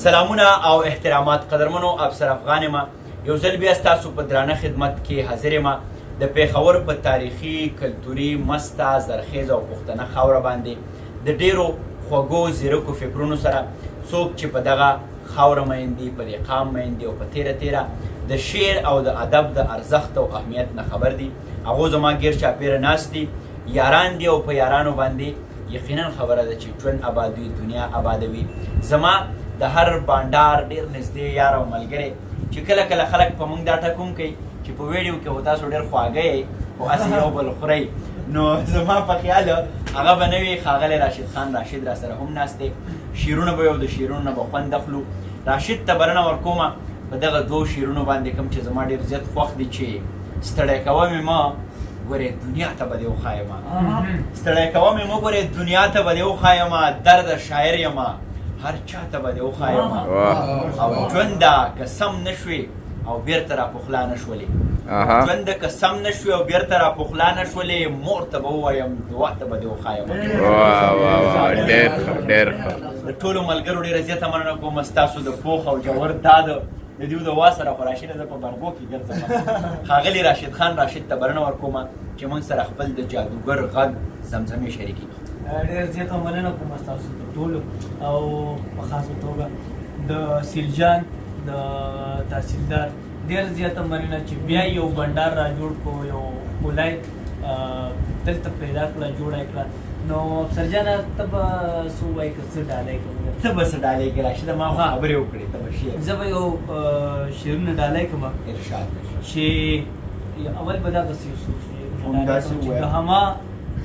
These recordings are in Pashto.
سلامونه او احترامات قدرمنو افسر افغان یم یو ځل بیا ستاسو په درانه خدمت کې حاضر یم د پیښور په تاریخي کلتوري مسته زرخیزه او پښتنه خاوره باندې د ډیرو خوږو زیرکو فکرونو سره څوک چې په دغه خاوره میین دي په دې قام میین دي او په تیره تیره د شعر او د ادب د ارزښت او اهمیت نه خبر دي هغو زما ګیر چاپیره ناست دي یاران دي او په یارانو باندې یقینا خبره ده چې ژوند آبادوي دنیا آبادوي زما د هر بانډار ډېر نږدې یار او ملګری چې کله کله خلک په موږ دا ټکوم کوي چې په ویډیو کې خو تاسو ډېر خواږه یې خو هسې یو بل خورئ نو زما په خیال هغه به نه وي ښاغلی راشد خان راشد را سره هم ناست دی شعرونه به یو د شعرونو نه به خوند اخلو راشد ته بلنه ورکومه په دغه دوو شعرونو باندې کوم چې زما ډېر زیات خوښ دي چې ستړی کوه مې مه ګورې دنیا ته به دې وښایمه ستړی کوه مې مه ګورې دنیا ته به دې وښایمه درد شاعر یمه هر چا ته به دې وښایمه او ژونده که سم نه شوې او بیرته را پخلا نه شولې ژونده که سم نه شوې او بیرته را پخلا نه شولې مور ته به ووایم دعا ته به دې وښایمه د ټولو ملګرو ډېره زیاته مننه کوم ستاسو د پوخ او جوور دا د دیو د وا سره خو راشده زه په برګو کې ګرځم ښاغلي راشد خان راشد ته بلنه ورکومه چې موږ سره خپل د جادوګر غږ زمزمې شریکې کړي ډېر زیاته مننه کوم ستاسو د ټولو او په خاصه توګه د سیلجان د تحصیلدار ډېر زیاته مننه چې بیا یو بنډار را جوړ کړو یو ښکلی دلته پیدا کړه جوړه یې کړه نو افسرجانه ته به څه ووایې که څه ډالۍ کوم ته به څه ډالۍ کړې راشده ما خو خبرې وکړې ته به شعر زه به یو شعرونه ډالۍ کوم ارشاد چې اول به دغسې یو څو همداسې ووایه د هما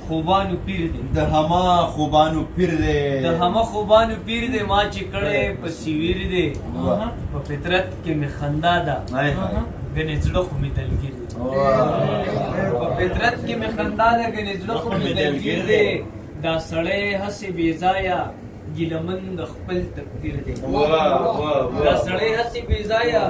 خوبانو پیر دی د هما خوبانو پیر دی د هما خوبانو پیر دی ما چې کړی په سیویر دی په فطرت کې مې خندا ده ګنې زړه خو مې دلګیر دی په فطرت کې مې خندا ده ګنې زړه خو مې دلګیر دی دا سړی هسې بې ځایه ګیلمن د خپل تقدیر دی دا سړی هسې بې ځایه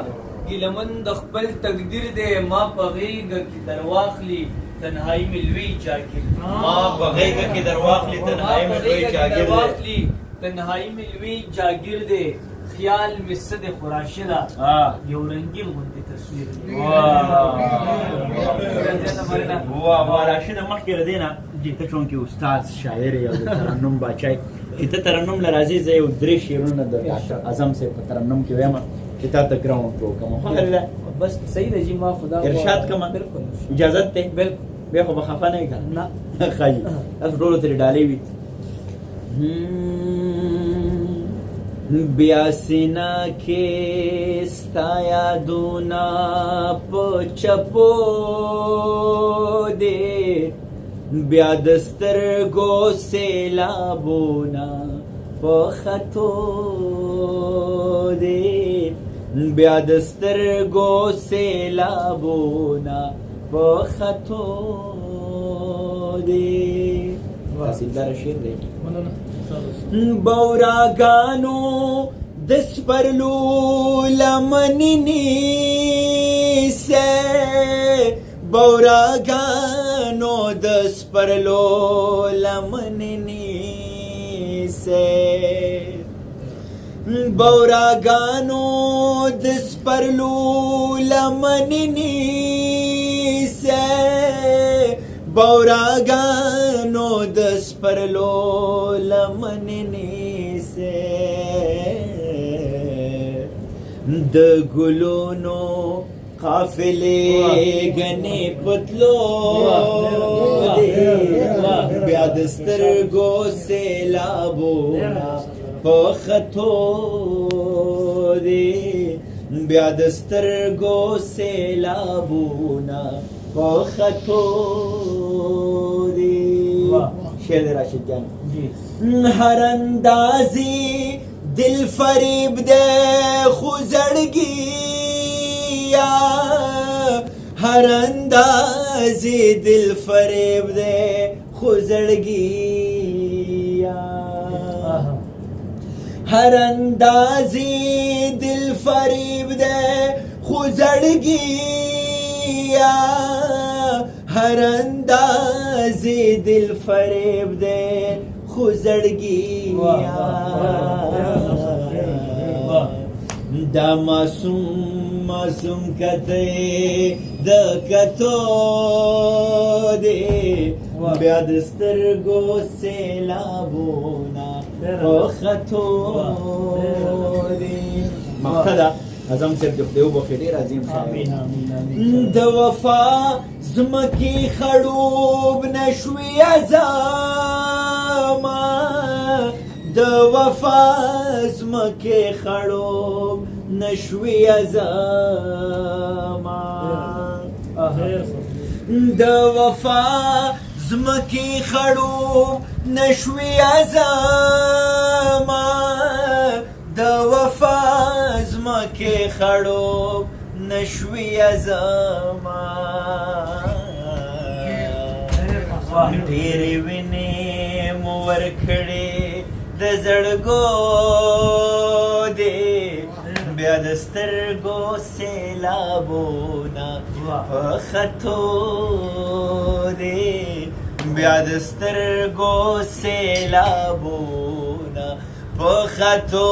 ګیلمن د خپل تقدیر دی ما په غېږه کې درواخلي تنهایی میں لوی جاگیر ماں بغیگا کی درواخلی تنہائی میں لوی جاگیر دے تنہائی میں لوی جاگیر دے خیال میں صد خراشدہ یو رنگین غندی تصویر دے واہ راشد مخکې ردینا چې ته چونکې استاد شاعر یې او د ترنم باچای چې ته ترنم له راځي زه یو درې شعرونه د ډاکټر اعظم صاحب په ترنم کې وایم چې تا ته ګراوند وکړم خو بس صحیح ده جی ما خدا ارشاد کما بالکل اجازت ته بالکل بیا خو به خفه نه یې که نه ښایي تاسو ټولو ترې ډالۍ وي بیا سینا کې ستا یادونه په چپو دې بیا د سترګو سیلابونه په خطو دې بیا د سترګو سیلابونه په خطو دې تحصیلدار شعر دی بوراګانو د سپرلو لمنې نیسه بوراګانو د سپرلو لمنې نیسه بوراګانو د سپرلو لمنې نیسه بوراګانو د سپرلو لمنې نیسه د ګلونو قافلې ګنې پتلو بیا د سترګو سیلابونه په خطو دې بیا د سترګو سیلابونه په خطو دې شعر دی راشد جان هر اندازې دل فریب دے خو زړګي هر اندازې دل فریب دے خو زړګي هر اندازې دل فریب دے خو زړګي هر اندازې دل فریب دے خو زړګي دا معصوم کته د کتو دی بیا د سترګو سیلابونه په خطو دی مقصده اعظم صاحب د خدای وبخښي ډېر عظیم شاعر د وفا زمکې خړوب نشوي ازما د وفا زمکې خړوب نشوي ازما د وفا زمکې خړوب نشوي ازما د وفا زمکې خړوب نشوي ازما ډېرې وینې مو ورکړې د زړګو دی بیا د سترګو سیلابونه په خطو دی بیا د سترګو سیلابونه په خطو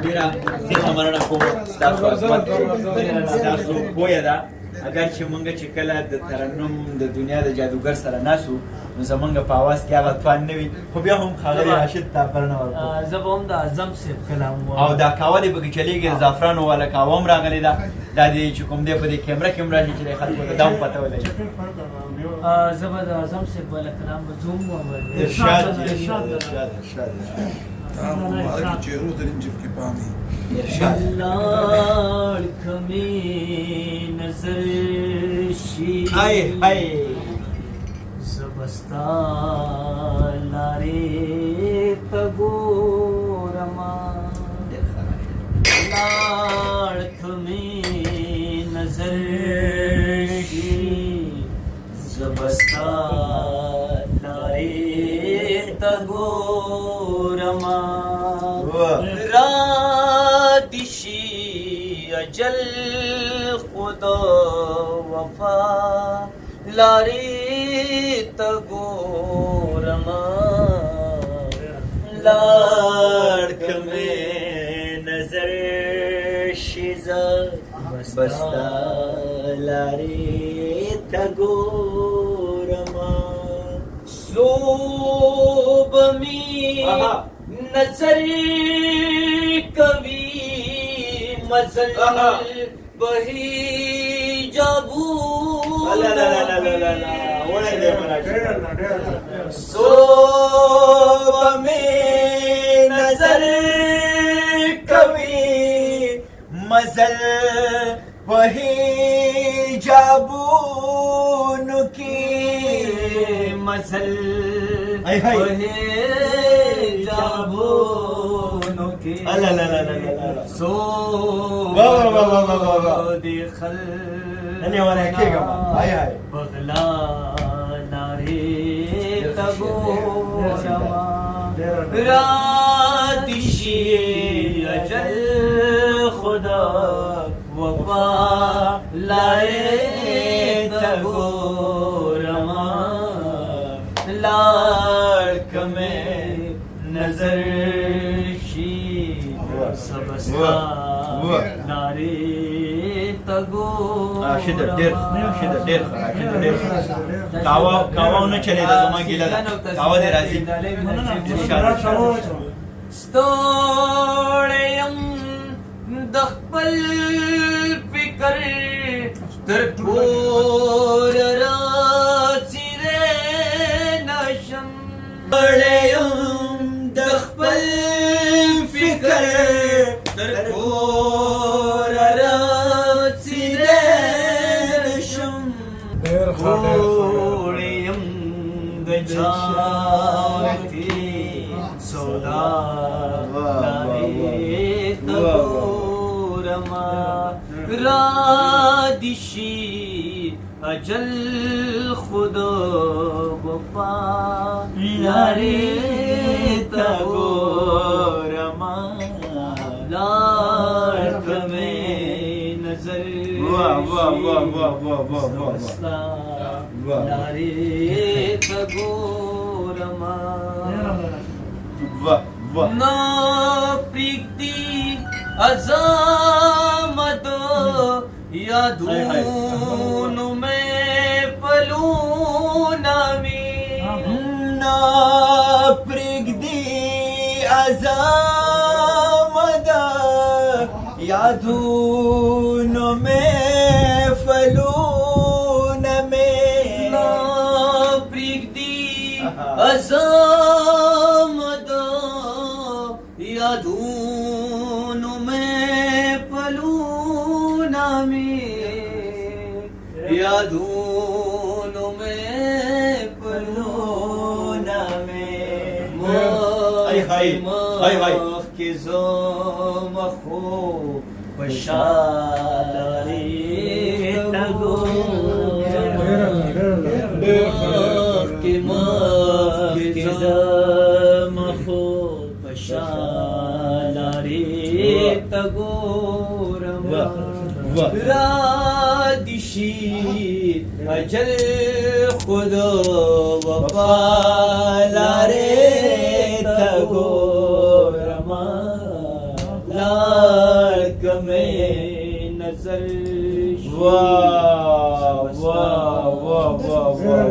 ډېره زیاته مننه کوم ستاسو عظمت ستاسو پوهه ده اگر چې مونږ چې کله د ترنم د دنیا د جادوګر سره ناسو نو زمونږ په اواز کې هغه توان نه وي خو بیا هم ښاغلي راشد ته بلنه ورکوم زه به هم د اعظم صاحب کلام او دا کاوه دی پکې چلیږي د زعفرانو والا کاوه هم راغلی ده دا دی چې کوم دی په دې کیمره کې هم راشي چې د خلکو ته دا هم پته ولګي زه به د اعظم صاحب والا کلام به زه هم واورم ارشاد مبارک چهرو ترین جب کے پامی لاڑ کمی نظر شی ای ای زبستا لارے تگورما لاڑ کمی نظر شی زبستا لارے تگورما راتشی اجل خدا وفا لاری تگورما لاڑک میں نظر شیزا بستا لاری تگورما صوب می نظر کبھی مزل بہی جابو صوب میں نظر کبھی مزل بہی جابو کی مزل بہی جابونو کی سو دی خل بغلا ناری تگو شما راتشی اجل خدا وفا لائے تگو رما لاڑک میں نظر شی سبستا ناری تگو شدت ډېر کاوه نه چلی دا زما ګیله ده کاوه دې راځي ستوړیم د خپل فکر تر کور راځي نشم ستوړیم د خپل فکر تر کور راځي نشم ستوړیم د چاوتي سودا لارې تګورما رادشي اجل خدا وفا لارې تګورما لاړ کمې نظر वाह वाह वाह वाह वाह वाह वाह वाह लारे तगोरमा वाह वाह ना प्रीति अजामत यादून में पलूना में ना प्रिगदी अजामद यादून में फलून में ना प्रीति अजामद यादून में पलूना में यादून में पलूना में हाय हाय के ज़ोमखो बशारे तगो के ज़ोमखो बशारे तगोरमा रादिशी अजल खुद वफालारे तगोरमा लाक में नजर वाह वाह वाह वाह वाह